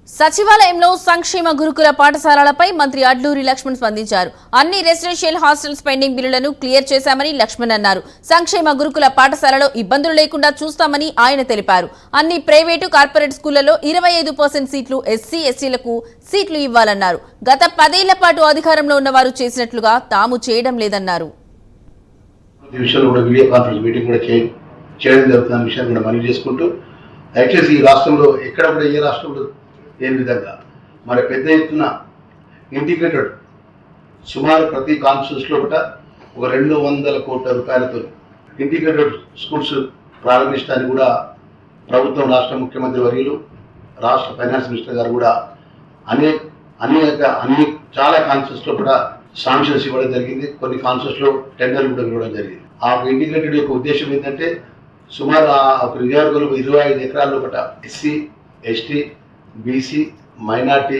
సచివాలయంలో సంక్షేమ గురుకుల పాఠశాలలపై మంత్రి అడ్లూరి లక్ష్మణ్ స్పందించారు. అన్ని రెసిడెన్షియల్ హాస్టల్స్ పెండింగ్ బిల్లులను క్లియర్ చేశామని లక్ష్మణ్ అన్నారు. సంక్షేమ గురుకుల పాఠశాలలో ఇబ్బందులు లేకుండా చూస్తామని ఆయన తెలిపారు. అన్ని ప్రైవేటు కార్పొరేట్ స్కూళ్లలో 25% సీట్లు ఎస్సీ ఎస్టీలకు సీట్లు ఇవ్వాలన్నారు. గత 10 ఏళ్ల పాటు అధికారంలో ఉన్నవారు చేసినట్లుగా తాము చేయడం లేదన్నారు. దయచేసి ఈ రాష్ట్రంలో ఎక్కడ కూడా ఏ రాష్ట్రంలో ఏ విధంగా మరి పెద్ద ఎత్తున ఇంటిగ్రేటెడ్ సుమారు ప్రతి కాన్స్టిట్యూన్సీలో కూడా ఒక 200 కోట్ల రూపాయలతో ఇంటిగ్రేటెడ్ స్కూల్స్ ప్రారంభించడానికి కూడా ప్రభుత్వం రాష్ట్ర ముఖ్యమంత్రి వర్యులు రాష్ట్ర ఫైనాన్స్ మినిస్టర్ గారు కూడా చాలా కాన్స్టిట్యూన్సీలో కూడా శాంక్షన్స్ ఇవ్వడం జరిగింది. కొన్ని కాన్స్టిట్యూన్సీలో టెండర్లు కూడా ఇవ్వడం జరిగింది. ఆ ఇంటిగ్రేటెడ్ యొక్క ఉద్దేశం ఏంటంటే సుమారు ఒక నియోజకవర్గంలో 25 ఎకరాల్లో ఒకట ఎస్సీ ఎస్టీ బీసీ మైనార్టీ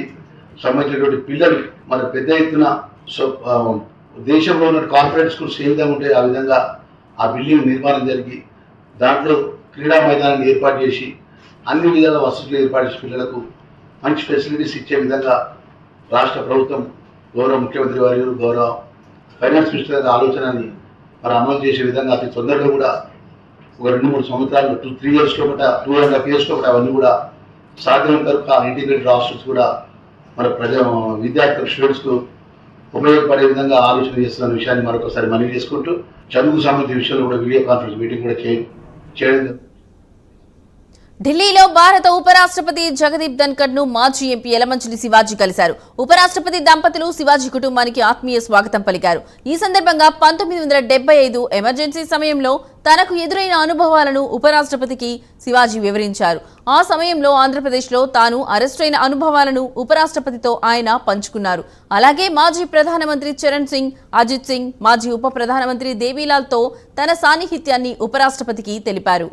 సంబంధించినటువంటి పిల్లలు మన పెద్ద ఎత్తున దేశంలో ఉన్న కార్పొరేట్ స్కూల్స్ ఏ విధంగా ఉంటే ఆ విధంగా ఆ బిల్డింగ్ నిర్మాణం జరిగి దాంట్లో క్రీడా మైదానాన్ని ఏర్పాటు చేసి అన్ని విధాల వసతులు ఏర్పాటు చేసి పిల్లలకు మంచి ఫెసిలిటీస్ ఇచ్చే విధంగా రాష్ట్ర ప్రభుత్వం గౌరవ ముఖ్యమంత్రి వారు గౌరవ ఫైనాన్స్ మినిస్టర్ గారి ఆలోచనని మరి అమలు చేసే విధంగా అతి తొందరగా కూడా ఒక 2-3 సంవత్సరాలు 2-3 ఇయర్స్లో కూడా 2.5 ఇయర్స్లో కూడా అవన్నీ కూడా సాధ్యమైనంత వరకు ఆ ఇంటిగ్రేటెడ్ హాస్టల్స్ కూడా మన విద్యార్థులు స్టూడెంట్స్కు ఉపయోగపడే విధంగా ఆలోచన చేస్తున్న విషయాన్ని మరొకసారి మనవి చేసుకుంటూ చదువుకు సంబంధించిన విషయంలో కూడా వీడియో కాన్ఫరెన్స్ మీటింగ్ కూడా చేయడం. ఢిల్లీలో భారత ఉపరాష్ట్రపతి జగదీప్ ధన్కర్ ను మాజీ ఎంపీ యలమంచిలి శివాజీ కలిశారు. ఉపరాష్ట్రపతి దంపతులు శివాజీ కుటుంబానికి ఆత్మీయ స్వాగతం పలికారు. ఈ సందర్భంగా 1975 ఎమర్జెన్సీ సమయంలో తనకు ఎదురైన అనుభవాలను ఉపరాష్ట్రపతికి శివాజీ వివరించారు. ఆ సమయంలో ఆంధ్రప్రదేశ్లో తాను అరెస్టైన అనుభవాలను ఉపరాష్ట్రపతితో ఆయన పంచుకున్నారు. అలాగే మాజీ ప్రధానమంత్రి చరణ్ సింగ్, అజిత్ సింగ్, మాజీ ఉప ప్రధానమంత్రి దేవీలాల్తో తన సాన్నిహిత్యాన్ని ఉపరాష్ట్రపతికి తెలిపారు.